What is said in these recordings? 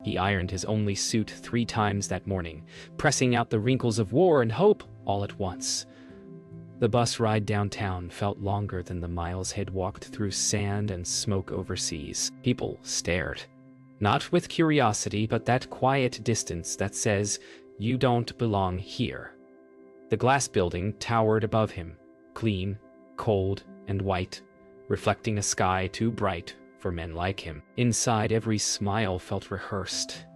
He ironed his only suit 3 times that morning, pressing out the wrinkles of war and hope all at once. The bus ride downtown felt longer than the miles he'd walked through sand and smoke overseas. People stared. Not with curiosity, but that quiet distance that says, "You don't belong here." The glass building towered above him, clean, cold, and white, reflecting a sky too bright for men like him. Inside, every smile felt rehearsed.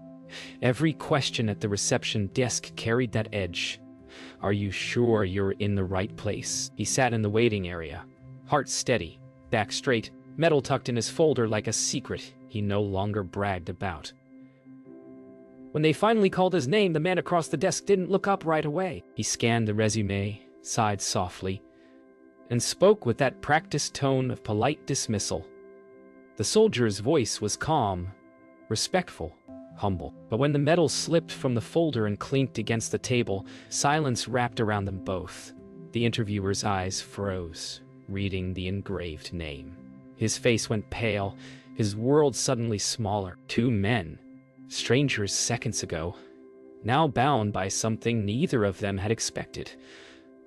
Every question at the reception desk carried that edge. "Are you sure you're in the right place?" He sat in the waiting area, heart steady, back straight, metal tucked in his folder like a secret he no longer bragged about. When they finally called his name, the man across the desk didn't look up right away. He scanned the resume, sighed softly, and spoke with that practiced tone of polite dismissal. The soldier's voice was calm, respectful, humble. But when the metal slipped from the folder and clinked against the table, silence wrapped around them both. The interviewer's eyes froze, reading the engraved name. His face went pale, his world suddenly smaller. 2 men, strangers seconds ago, now bound by something neither of them had expected.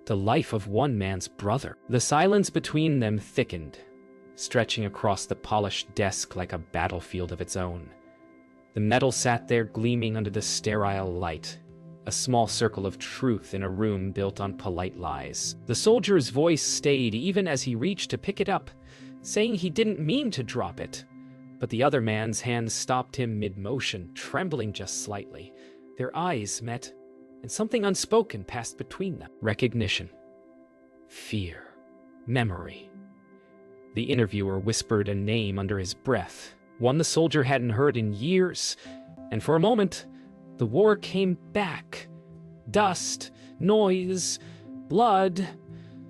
The life of one man's brother. The silence between them thickened, stretching across the polished desk like a battlefield of its own. The metal sat there gleaming under the sterile light, a small circle of truth in a room built on polite lies. The soldier's voice stayed even as he reached to pick it up, saying he didn't mean to drop it. But the other man's hand stopped him mid-motion, trembling just slightly. Their eyes met, and something unspoken passed between them. Recognition. Fear. Memory. The interviewer whispered a name under his breath, one the soldier hadn't heard in years, and for a moment, the war came back. Dust, noise, blood,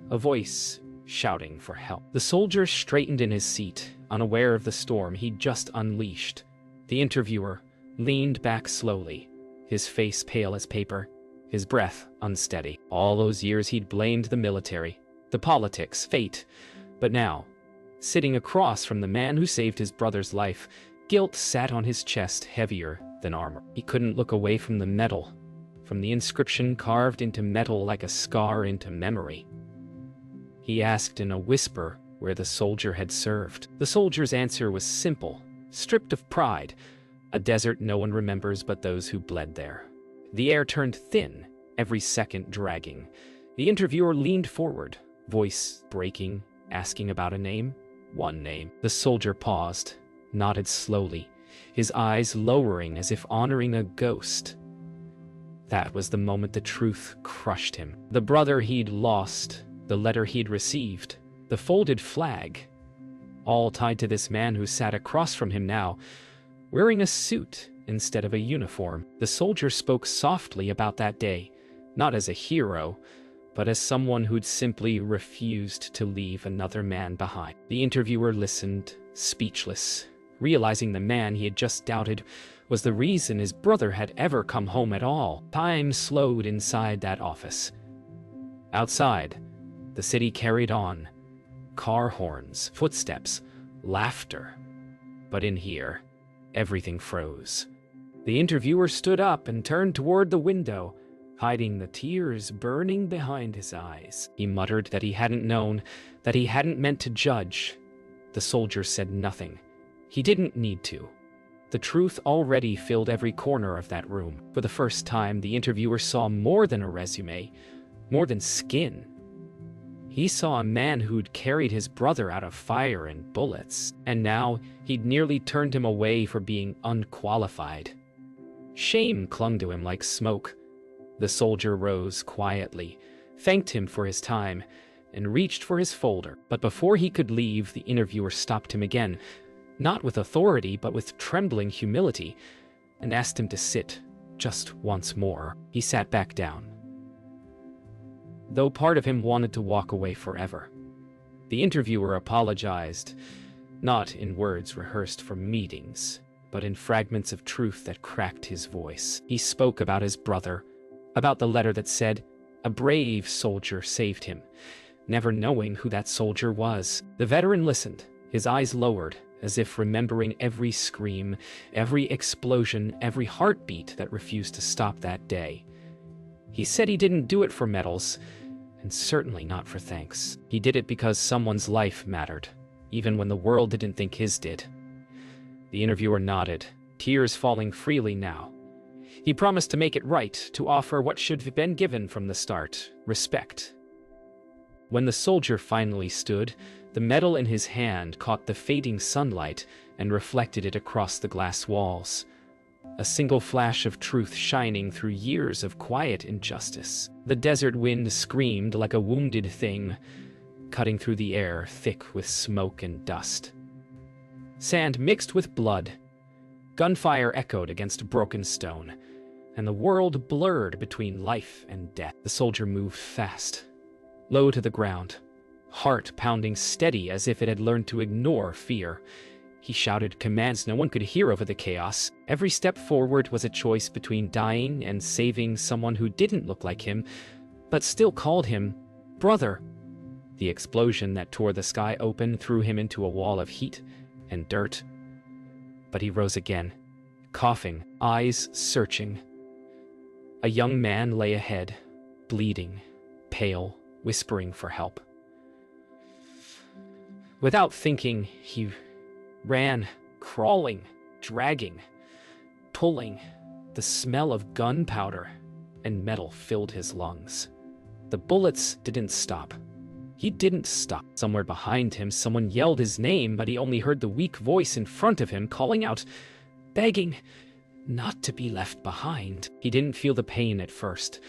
a voice shouting for help. The soldier straightened in his seat, unaware of the storm he'd just unleashed. The interviewer leaned back slowly, his face pale as paper, his breath unsteady. All those years he'd blamed the military, the politics, fate, but now, sitting across from the man who saved his brother's life, guilt sat on his chest heavier than armor. He couldn't look away from the metal, from the inscription carved into metal like a scar into memory. He asked in a whisper where the soldier had served. The soldier's answer was simple, stripped of pride, a desert no one remembers but those who bled there. The air turned thin, every second dragging. The interviewer leaned forward, voice breaking, asking about a name. One name. The soldier paused, nodded slowly, his eyes lowering as if honoring a ghost. That was the moment the truth crushed him. The brother he'd lost, the letter he'd received, the folded flag, all tied to this man who sat across from him now, wearing a suit instead of a uniform. The soldier spoke softly about that day, not as a hero, but as someone who'd simply refused to leave another man behind. The interviewer listened, speechless, realizing the man he had just doubted was the reason his brother had ever come home at all. Time slowed inside that office. Outside, the city carried on. Car horns, footsteps, laughter. But in here, everything froze. The interviewer stood up and turned toward the window, hiding the tears burning behind his eyes. He muttered that he hadn't known, that he hadn't meant to judge. The soldier said nothing. He didn't need to. The truth already filled every corner of that room. For the first time, the interviewer saw more than a resume, more than skin. He saw a man who'd carried his brother out of fire and bullets, and now he'd nearly turned him away for being unqualified. Shame clung to him like smoke. The soldier rose quietly, thanked him for his time, and reached for his folder. But before he could leave, the interviewer stopped him again, not with authority, but with trembling humility, and asked him to sit just once more. He sat back down, though part of him wanted to walk away forever. The interviewer apologized, not in words rehearsed for meetings, but in fragments of truth that cracked his voice. He spoke about his brother, about the letter that said, "A brave soldier saved him," never knowing who that soldier was. The veteran listened, his eyes lowered, as if remembering every scream, every explosion, every heartbeat that refused to stop that day. He said he didn't do it for medals, and certainly not for thanks. He did it because someone's life mattered, even when the world didn't think his did. The interviewer nodded, tears falling freely now. He promised to make it right, to offer what should have been given from the start: respect. When the soldier finally stood, the medal in his hand caught the fading sunlight and reflected it across the glass walls. A single flash of truth shining through years of quiet injustice. The desert wind screamed like a wounded thing, cutting through the air thick with smoke and dust. Sand mixed with blood. Gunfire echoed against broken stone, and the world blurred between life and death. The soldier moved fast, low to the ground, heart pounding steady as if it had learned to ignore fear. He shouted commands no one could hear over the chaos. Every step forward was a choice between dying and saving someone who didn't look like him, but still called him brother. The explosion that tore the sky open threw him into a wall of heat and dirt. But he rose again, coughing, eyes searching. A young man lay ahead, bleeding, pale, whispering for help. Without thinking, he ran, crawling, dragging, pulling. The smell of gunpowder and metal filled his lungs. The bullets didn't stop. He didn't stop. Somewhere behind him, someone yelled his name, but he only heard the weak voice in front of him calling out, begging not to be left behind. He didn't feel the pain at first,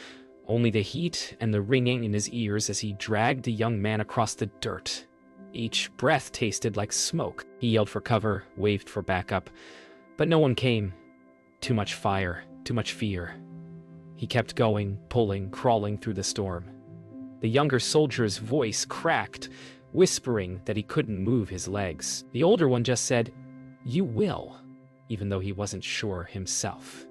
only the heat and the ringing in his ears as he dragged the young man across the dirt. Each breath tasted like smoke. He yelled for cover, waved for backup, but no one came. Too much fire, too much fear. He kept going, pulling, crawling through the storm. The younger soldier's voice cracked, whispering that he couldn't move his legs. The older one just said, "You will," even though he wasn't sure himself.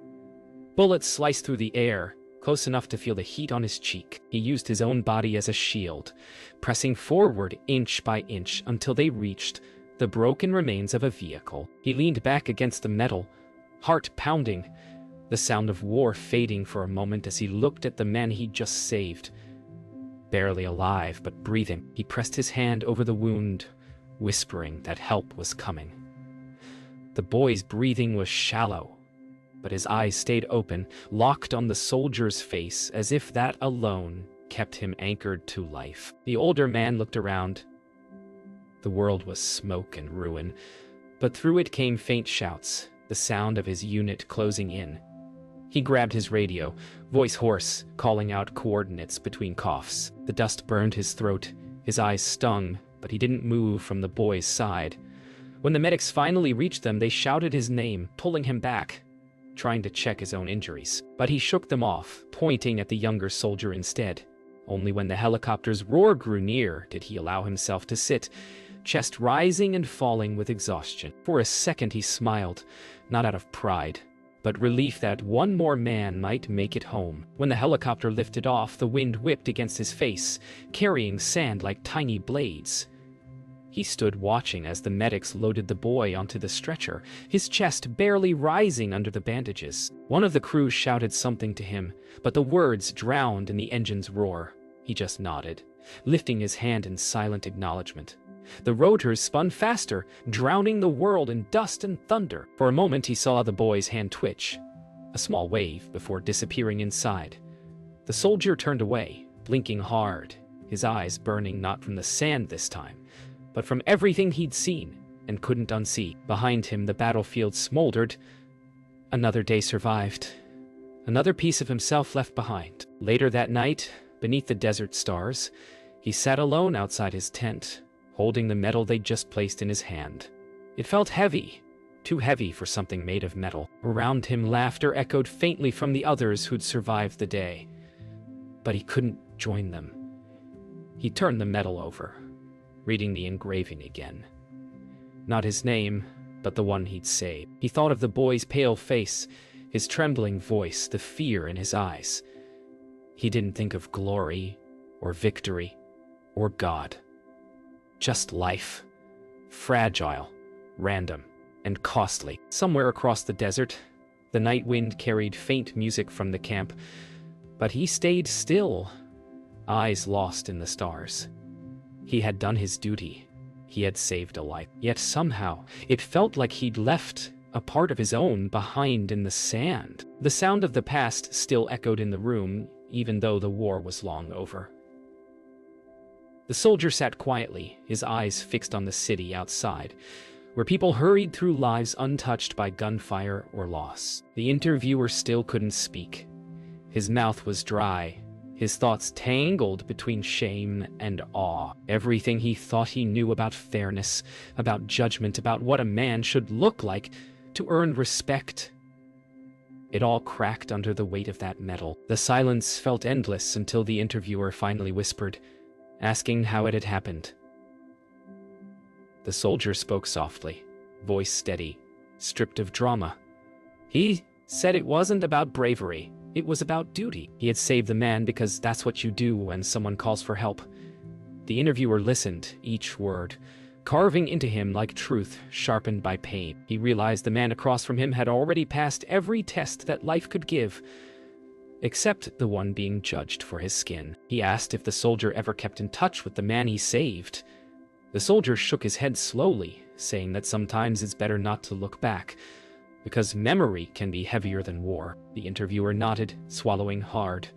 Bullets sliced through the air, close enough to feel the heat on his cheek. He used his own body as a shield, pressing forward inch by inch until they reached the broken remains of a vehicle. He leaned back against the metal, heart pounding, the sound of war fading for a moment as he looked at the man he'd just saved. Barely alive, but breathing. He pressed his hand over the wound, whispering that help was coming. The boy's breathing was shallow, but his eyes stayed open, locked on the soldier's face, as if that alone kept him anchored to life. The older man looked around. The world was smoke and ruin, but through it came faint shouts, the sound of his unit closing in. He grabbed his radio, voice hoarse, calling out coordinates between coughs. The dust burned his throat, his eyes stung, but he didn't move from the boy's side. When the medics finally reached them, they shouted his name, pulling him back, trying to check his own injuries. But he shook them off, pointing at the younger soldier instead. Only when the helicopter's roar grew near did he allow himself to sit, chest rising and falling with exhaustion. For a second he smiled, not out of pride, but relief that one more man might make it home. When the helicopter lifted off, the wind whipped against his face, carrying sand like tiny blades. He stood watching as the medics loaded the boy onto the stretcher, his chest barely rising under the bandages. One of the crew shouted something to him, but the words drowned in the engine's roar. He just nodded, lifting his hand in silent acknowledgement. The rotors spun faster, drowning the world in dust and thunder. For a moment he saw the boy's hand twitch, a small wave before disappearing inside. The soldier turned away, blinking hard, his eyes burning not from the sand this time, but from everything he'd seen and couldn't unsee. Behind him the battlefield smoldered. Another day survived. Another piece of himself left behind. Later that night, beneath the desert stars, he sat alone outside his tent, holding the medal they'd just placed in his hand. It felt heavy, too heavy for something made of metal. Around him, laughter echoed faintly from the others who'd survived the day. But he couldn't join them. He turned the medal over, reading the engraving again. Not his name, but the one he'd saved. He thought of the boy's pale face, his trembling voice, the fear in his eyes. He didn't think of glory, or victory, or God. Just life. Fragile, random, and costly. Somewhere across the desert, the night wind carried faint music from the camp, but he stayed still, eyes lost in the stars. He had done his duty. He had saved a life. Yet somehow, it felt like he'd left a part of his own behind in the sand. The sound of the past still echoed in the room, even though the war was long over. The soldier sat quietly, his eyes fixed on the city outside, where people hurried through lives untouched by gunfire or loss. The interviewer still couldn't speak. His mouth was dry, his thoughts tangled between shame and awe. Everything he thought he knew about fairness, about judgment, about what a man should look like to earn respect. It all cracked under the weight of that metal. The silence felt endless until the interviewer finally whispered, asking how it had happened. The soldier spoke softly, voice steady, stripped of drama. He said it wasn't about bravery, it was about duty. He had saved the man because that's what you do when someone calls for help. The interviewer listened, each word carving into him like truth sharpened by pain. He realized the man across from him had already passed every test that life could give, except the one being judged for his skin. He asked if the soldier ever kept in touch with the man he saved. The soldier shook his head slowly, saying that sometimes it's better not to look back, because memory can be heavier than war. The interviewer nodded, swallowing hard,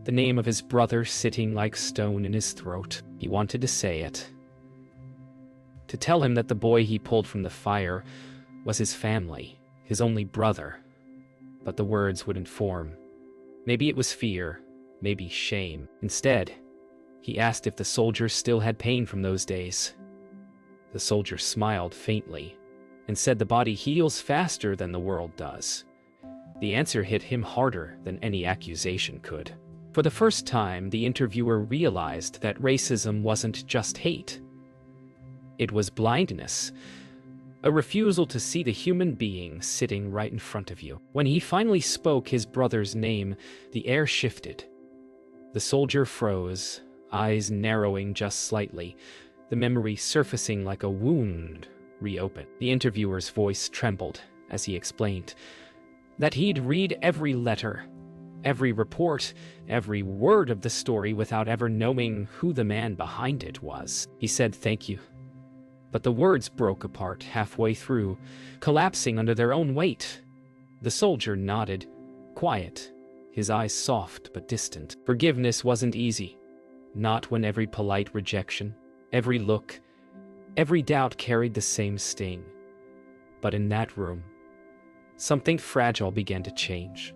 the name of his brother sitting like stone in his throat. He wanted to say it, to tell him that the boy he pulled from the fire was his family, his only brother, but the words wouldn't form. Maybe it was fear, maybe shame. Instead, he asked if the soldier still had pain from those days. The soldier smiled faintly and said the body heals faster than the world does. The answer hit him harder than any accusation could. For the first time, the interviewer realized that racism wasn't just hate. It was blindness, a refusal to see the human being sitting right in front of you. When he finally spoke his brother's name, the air shifted. The soldier froze, eyes narrowing just slightly, the memory surfacing like a wound reopened. The interviewer's voice trembled as he explained that he'd read every letter, every report, every word of the story without ever knowing who the man behind it was. He said thank you, but the words broke apart halfway through, collapsing under their own weight. The soldier nodded, quiet, his eyes soft but distant. Forgiveness wasn't easy, not when every polite rejection, every look, every doubt carried the same sting. But in that room, something fragile began to change.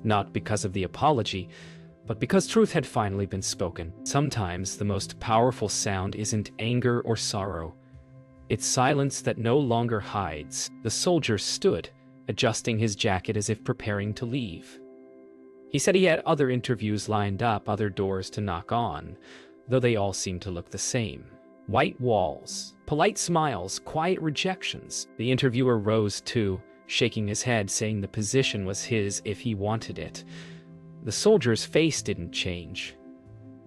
Not because of the apology, but because truth had finally been spoken. Sometimes the most powerful sound isn't anger or sorrow. It's silence that no longer hides. The soldier stood, adjusting his jacket as if preparing to leave. He said he had other interviews lined up, other doors to knock on, though they all seemed to look the same. White walls, polite smiles, quiet rejections. The interviewer rose too, shaking his head, saying the position was his if he wanted it. The soldier's face didn't change.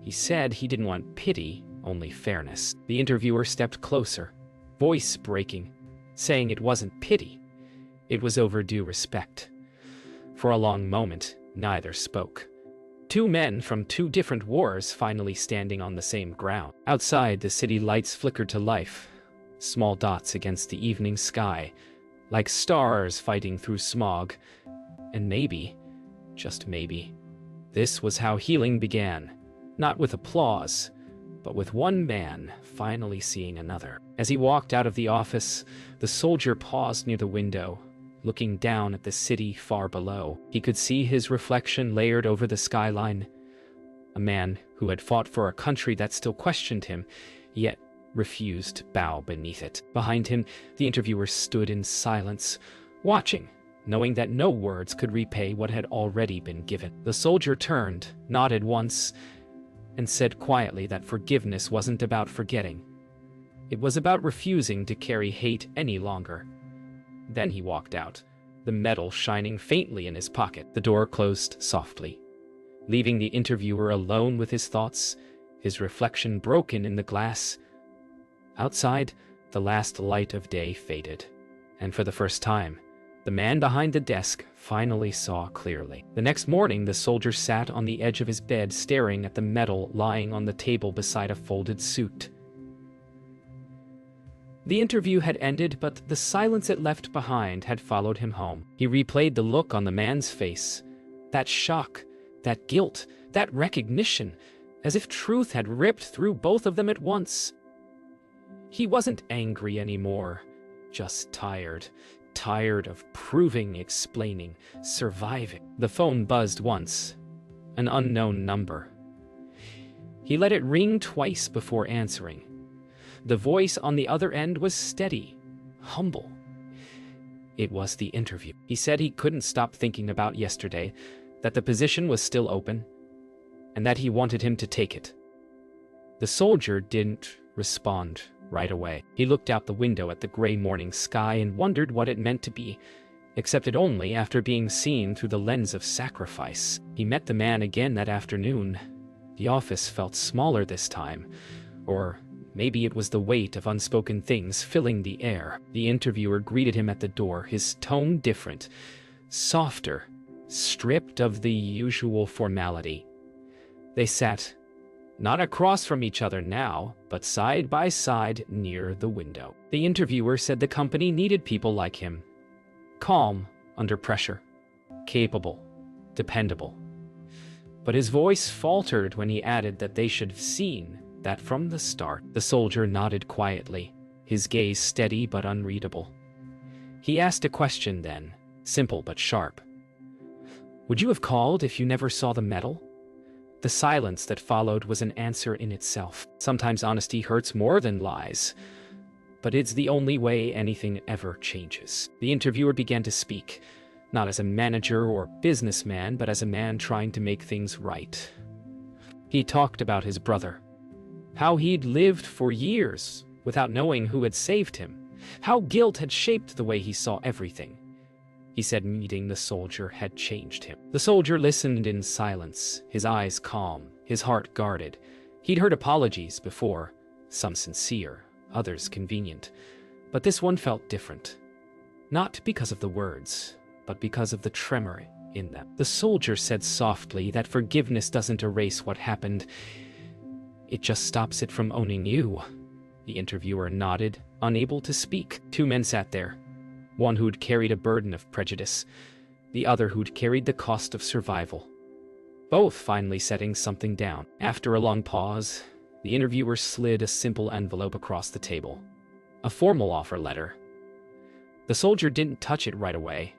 He said he didn't want pity, only fairness. The interviewer stepped closer, voice breaking, saying it wasn't pity, it was overdue respect. For a long moment, neither spoke. Two men from two different wars finally standing on the same ground. Outside, the city lights flickered to life, small dots against the evening sky, like stars fighting through smog. And maybe, just maybe, this was how healing began, not with applause, but with one man finally seeing another. As he walked out of the office, the soldier paused near the window, looking down at the city far below. He could see his reflection layered over the skyline. A man who had fought for a country that still questioned him, yet refused to bow beneath it. Behind him, the interviewer stood in silence, watching, knowing that no words could repay what had already been given. The soldier turned, nodded once, and said quietly that forgiveness wasn't about forgetting. It was about refusing to carry hate any longer. Then he walked out, the metal shining faintly in his pocket. The door closed softly, leaving the interviewer alone with his thoughts, his reflection broken in the glass. Outside, The last light of day faded, and for the first time, the man behind the desk finally saw clearly. The next morning, the soldier sat on the edge of his bed staring at the medal lying on the table beside a folded suit. The interview had ended, but the silence it left behind had followed him home. He replayed the look on the man's face, that shock, that guilt, that recognition, as if truth had ripped through both of them at once. He wasn't angry anymore, just tired. Tired of proving, explaining, surviving. The phone buzzed once, an unknown number. He let it ring twice before answering. The voice on the other end was steady, humble. It was the interview. He said he couldn't stop thinking about yesterday, that the position was still open, and that he wanted him to take it. The soldier didn't respond right away. He looked out the window at the gray morning sky and wondered what it meant to be, accepted only after being seen through the lens of sacrifice. He met the man again that afternoon. The office felt smaller this time, or maybe it was the weight of unspoken things filling the air. The interviewer greeted him at the door, his tone different, softer, stripped of the usual formality. They sat, not across from each other now, but side by side near the window. The interviewer said the company needed people like him. Calm under pressure, capable, dependable. But his voice faltered when he added that they should have seen that from the start. The soldier nodded quietly, his gaze steady but unreadable. He asked a question then, simple but sharp. "Would you have called if you never saw the medal?" The silence that followed was an answer in itself. Sometimes honesty hurts more than lies, but it's the only way anything ever changes. The interviewer began to speak, not as a manager or businessman, but as a man trying to make things right. He talked about his brother, how he'd lived for years without knowing who had saved him, how guilt had shaped the way he saw everything. He said meeting the soldier had changed him. The soldier listened in silence, his eyes calm, his heart guarded. He'd heard apologies before, some sincere, others convenient. But this one felt different. Not because of the words, but because of the tremor in them. The soldier said softly that forgiveness doesn't erase what happened. It just stops it from owning you. The interviewer nodded, unable to speak. Two men sat there. One who'd carried a burden of prejudice, the other who'd carried the cost of survival. Both finally setting something down. After a long pause, the interviewer slid a simple envelope across the table. A formal offer letter. The soldier didn't touch it right away.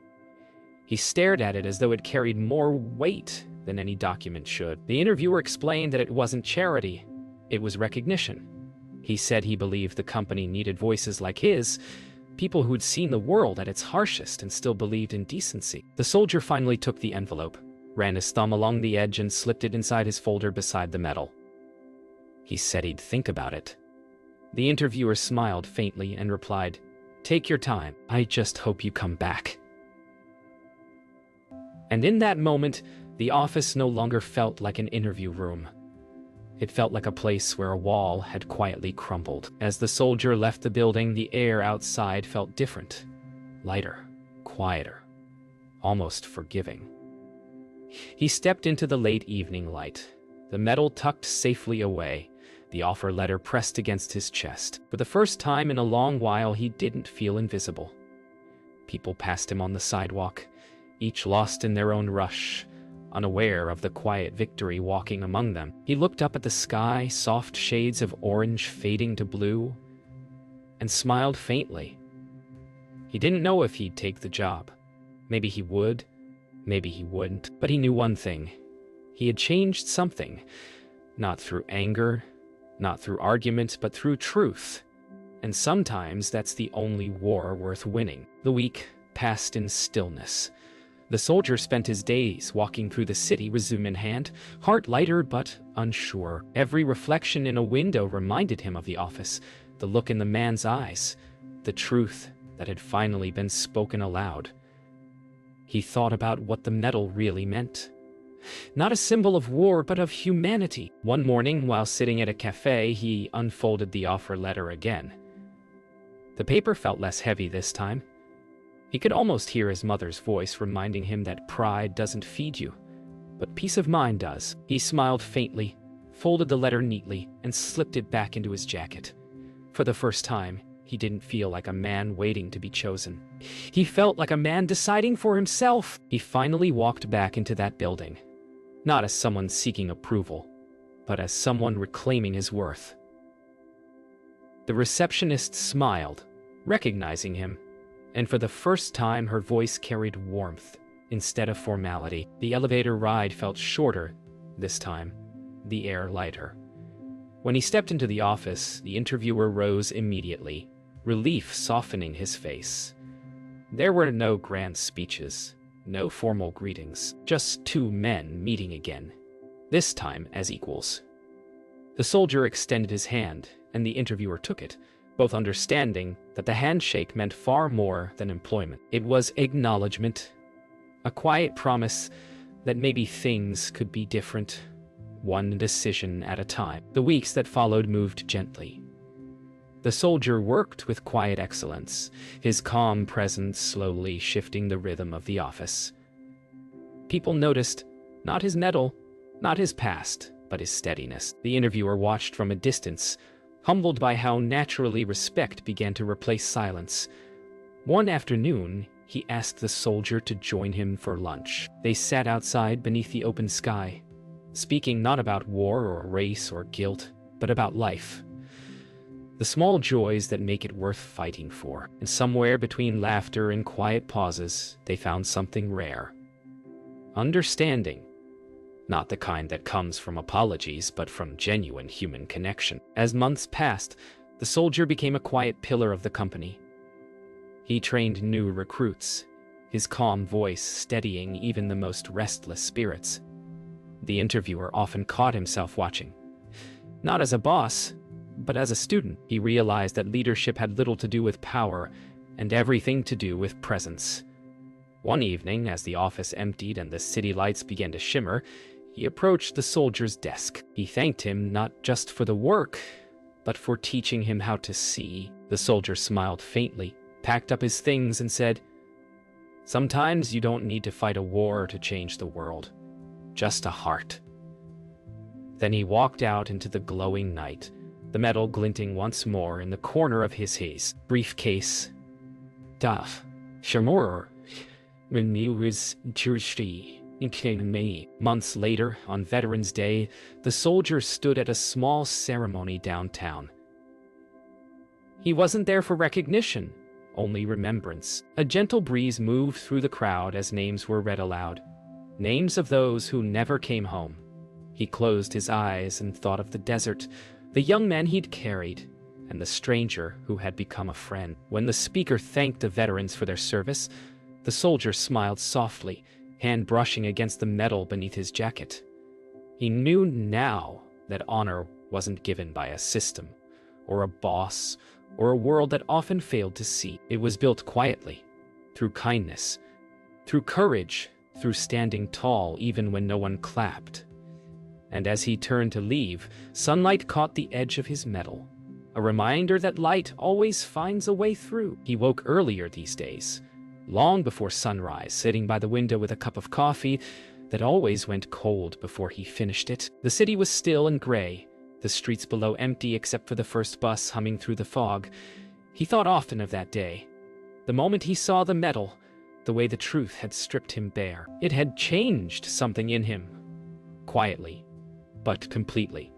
He stared at it as though it carried more weight than any document should. The interviewer explained that it wasn't charity, it was recognition. He said he believed the company needed voices like his, people who'd seen the world at its harshest and still believed in decency. The soldier finally took the envelope, ran his thumb along the edge and slipped it inside his folder beside the medal. He said he'd think about it. The interviewer smiled faintly and replied, "Take your time. I just hope you come back." And in that moment, the office no longer felt like an interview room. It felt like a place where a wall had quietly crumbled. As the soldier left the building, the air outside felt different, lighter, quieter, almost forgiving. He stepped into the late evening light, the medal tucked safely away, the offer letter pressed against his chest. For the first time in a long while, he didn't feel invisible. People passed him on the sidewalk, each lost in their own rush, unaware of the quiet victory walking among them. He looked up at the sky, soft shades of orange fading to blue, and smiled faintly. He didn't know if he'd take the job. Maybe he would, maybe he wouldn't. But he knew one thing. He had changed something, not through anger, not through argument, but through truth. And sometimes that's the only war worth winning. The week passed in stillness. The soldier spent his days walking through the city, resume in hand, heart lighter but unsure. Every reflection in a window reminded him of the office, the look in the man's eyes, the truth that had finally been spoken aloud. He thought about what the medal really meant. Not a symbol of war, but of humanity. One morning, while sitting at a cafe, he unfolded the offer letter again. The paper felt less heavy this time. He could almost hear his mother's voice reminding him that pride doesn't feed you, but peace of mind does. He smiled faintly, folded the letter neatly, and slipped it back into his jacket. For the first time, he didn't feel like a man waiting to be chosen. He felt like a man deciding for himself. He finally walked back into that building, not as someone seeking approval, but as someone reclaiming his worth. The receptionist smiled, recognizing him, and for the first time her voice carried warmth instead of formality. The elevator ride felt shorter this time, the air lighter. When he stepped into the office, the interviewer rose immediately, relief softening his face. There were no grand speeches, no formal greetings, just two men meeting again, this time as equals. The soldier extended his hand, and the interviewer took it, both understanding that the handshake meant far more than employment. It was acknowledgement, a quiet promise that maybe things could be different, one decision at a time. The weeks that followed moved gently. The soldier worked with quiet excellence, his calm presence slowly shifting the rhythm of the office. People noticed, not his mettle, not his past, but his steadiness. The interviewer watched from a distance, humbled by how naturally respect began to replace silence. One afternoon, he asked the soldier to join him for lunch. They sat outside beneath the open sky, speaking not about war or race or guilt, but about life. The small joys that make it worth fighting for. And somewhere between laughter and quiet pauses, they found something rare. Understanding. Not the kind that comes from apologies, but from genuine human connection. As months passed, the soldier became a quiet pillar of the company. He trained new recruits, his calm voice steadying even the most restless spirits. The interviewer often caught himself watching. Not as a boss, but as a student. He realized that leadership had little to do with power and everything to do with presence. One evening, as the office emptied and the city lights began to shimmer, he approached the soldier's desk. He thanked him not just for the work, but for teaching him how to see. The soldier smiled faintly, packed up his things, and said, "Sometimes you don't need to fight a war to change the world, just a heart." Then he walked out into the glowing night, the metal glinting once more in the corner of his briefcase. Duff, Shamor, when he was thirsty. Months later, on Veterans Day, the soldier stood at a small ceremony downtown. He wasn't there for recognition, only remembrance. A gentle breeze moved through the crowd as names were read aloud. Names of those who never came home. He closed his eyes and thought of the desert, the young men he'd carried, and the stranger who had become a friend. When the speaker thanked the veterans for their service, the soldier smiled softly, hand brushing against the metal beneath his jacket. He knew now that honor wasn't given by a system, or a boss, or a world that often failed to see. It was built quietly, through kindness, through courage, through standing tall even when no one clapped. And as he turned to leave, sunlight caught the edge of his metal, a reminder that light always finds a way through. He woke earlier these days, long before sunrise, sitting by the window with a cup of coffee that always went cold before he finished it. The city was still and gray, the streets below empty except for the first bus humming through the fog. He thought often of that day, the moment he saw the metal, the way the truth had stripped him bare. It had changed something in him, quietly, but completely.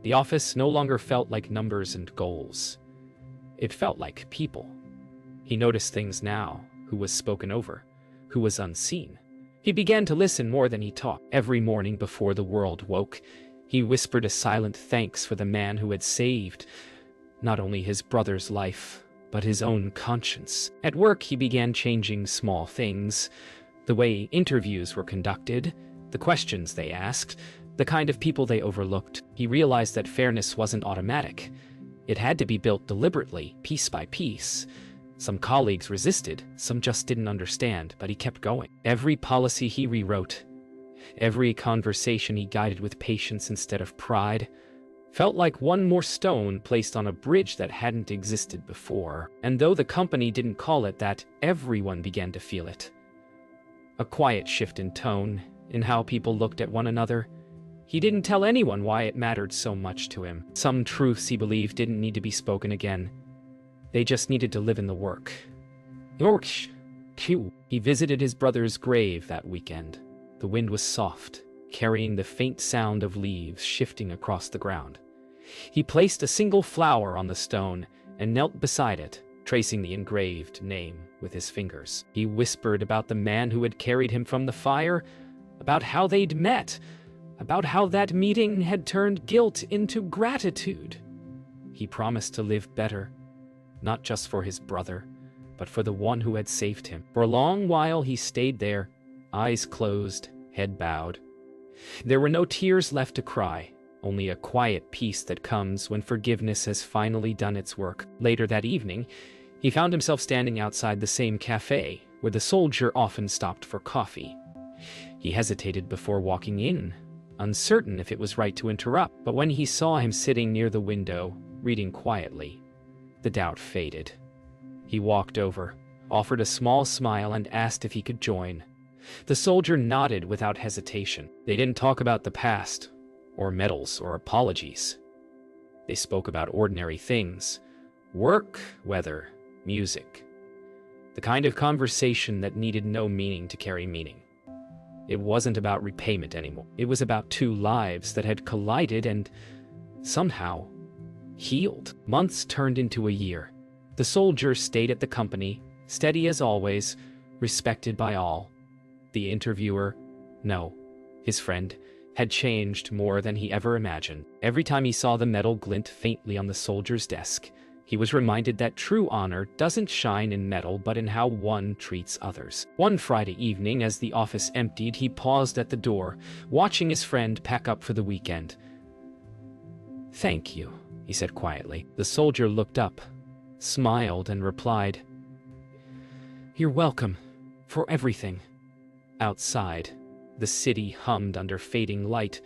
The office no longer felt like numbers and goals. It felt like people. He noticed things now, who was spoken over, who was unseen. He began to listen more than he talked. Every morning before the world woke, he whispered a silent thanks for the man who had saved not only his brother's life, but his own conscience. At work, he began changing small things, the way interviews were conducted, the questions they asked, the kind of people they overlooked. He realized that fairness wasn't automatic. It had to be built deliberately, piece by piece. Some colleagues resisted, some just didn't understand, but he kept going. Every policy he rewrote, every conversation he guided with patience instead of pride, Felt like one more stone placed on a bridge that hadn't existed before. And though the company didn't call it that, everyone began to feel it. A quiet shift in tone, in how people looked at one another. He didn't tell anyone why it mattered so much to him. Some truths he believed didn't need to be spoken again. They just needed to live in the work. He visited his brother's grave that weekend. The wind was soft, carrying the faint sound of leaves shifting across the ground. He placed a single flower on the stone and knelt beside it, tracing the engraved name with his fingers. He whispered about the man who had carried him from the fire, about how they'd met, about how that meeting had turned guilt into gratitude. He promised to live better, not just for his brother, but for the one who had saved him. For a long while he stayed there, eyes closed, head bowed. There were no tears left to cry, only a quiet peace that comes when forgiveness has finally done its work. Later that evening, he found himself standing outside the same cafe where the soldier often stopped for coffee. He hesitated before walking in, uncertain if it was right to interrupt, but when he saw him sitting near the window, reading quietly, the doubt faded. He walked over, offered a small smile, and asked if he could join. The soldier nodded without hesitation. They didn't talk about the past, or medals, or apologies. They spoke about ordinary things: work, weather, music. The kind of conversation that needed no meaning to carry meaning. It wasn't about repayment anymore. It was about two lives that had collided and, somehow, healed. Months turned into a year. The soldier stayed at the company, steady as always, respected by all. The interviewer, no, his friend, had changed more than he ever imagined. Every time he saw the medal glint faintly on the soldier's desk, he was reminded that true honor doesn't shine in metal but in how one treats others. One Friday evening, as the office emptied, he paused at the door, watching his friend pack up for the weekend. "Thank you," he said quietly. The soldier looked up, smiled, and replied, "You're welcome, for everything." Outside, the city hummed under fading light,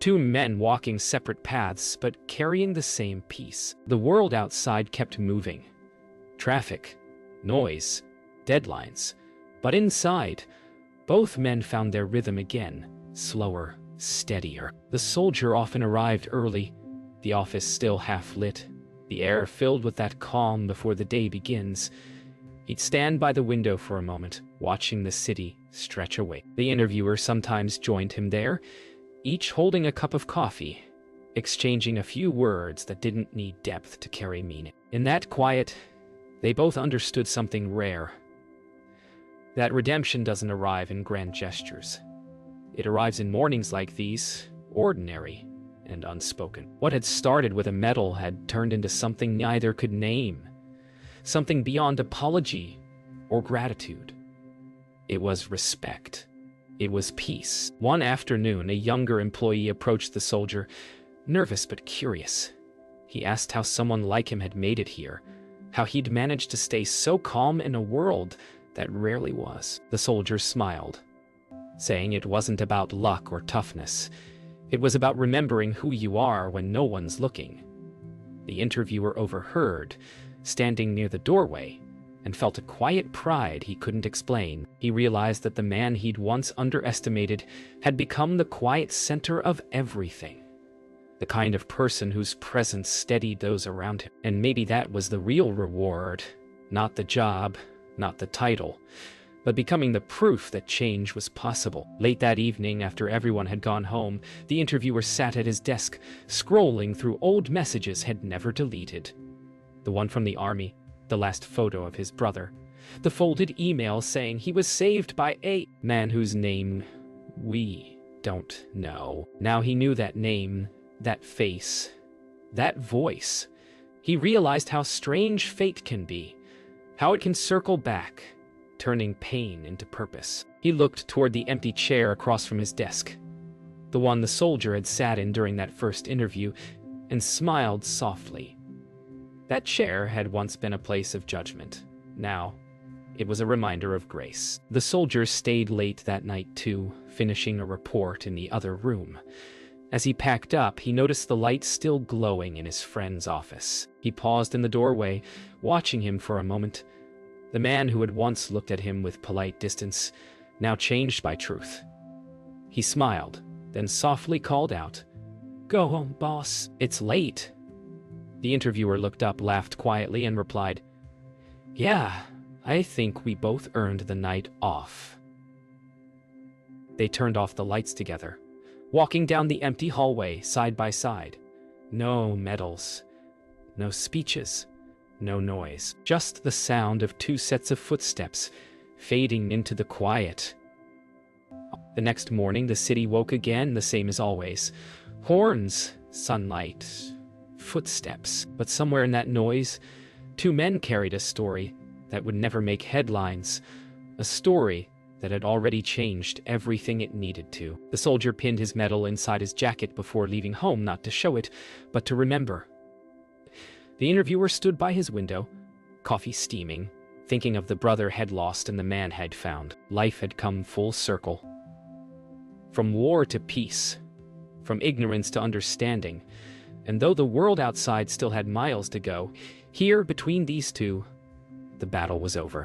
two men walking separate paths but carrying the same peace. The world outside kept moving. Traffic, noise, deadlines. But inside, both men found their rhythm again, slower, steadier. The soldier often arrived early, the office still half-lit, the air filled with that calm before the day begins. He'd stand by the window for a moment, watching the city stretch away. The interviewer sometimes joined him there, each holding a cup of coffee, exchanging a few words that didn't need depth to carry meaning. In that quiet, they both understood something rare. That redemption doesn't arrive in grand gestures. It arrives in mornings like these, ordinary and unspoken. What had started with a medal had turned into something neither could name, something beyond apology or gratitude. It was respect. It was peace. One afternoon, a younger employee approached the soldier, nervous but curious. He asked how someone like him had made it here, how he'd managed to stay so calm in a world that rarely was. The soldier smiled, saying it wasn't about luck or toughness. It was about remembering who you are when no one's looking. The interviewer overheard, standing near the doorway, and felt a quiet pride he couldn't explain. He realized that the man he'd once underestimated had become the quiet center of everything. The kind of person whose presence steadied those around him. And maybe that was the real reward, not the job, not the title, but becoming the proof that change was possible. Late that evening, after everyone had gone home, the interviewer sat at his desk, scrolling through old messages he'd never deleted. The one from the army, the last photo of his brother, the folded email saying he was saved by a man whose name we don't know. Now he knew that name, that face, that voice. He realized how strange fate can be, how it can circle back, turning pain into purpose. He looked toward the empty chair across from his desk, the one the soldier had sat in during that first interview, and smiled softly. That chair had once been a place of judgment. Now, it was a reminder of grace. The soldier stayed late that night too, finishing a report in the other room. As he packed up, he noticed the light still glowing in his friend's office. He paused in the doorway, watching him for a moment. The man who had once looked at him with polite distance, now changed by truth. He smiled, then softly called out, "Go home, boss. It's late." The interviewer looked up, laughed quietly, and replied, "Yeah, I think we both earned the night off." They turned off the lights together, walking down the empty hallway side by side. No medals, no speeches, no noise, just the sound of two sets of footsteps fading into the quiet. The next morning, the city woke again, the same as always. Horns, sunlight, footsteps. But somewhere in that noise, two men carried a story that would never make headlines, a story that had already changed everything it needed to. The soldier pinned his medal inside his jacket before leaving home, not to show it, but to remember. The interviewer stood by his window, coffee steaming, thinking of the brother had lost and the man had found. Life had come full circle. From war to peace, from ignorance to understanding, and though the world outside still had miles to go, here between these two, the battle was over.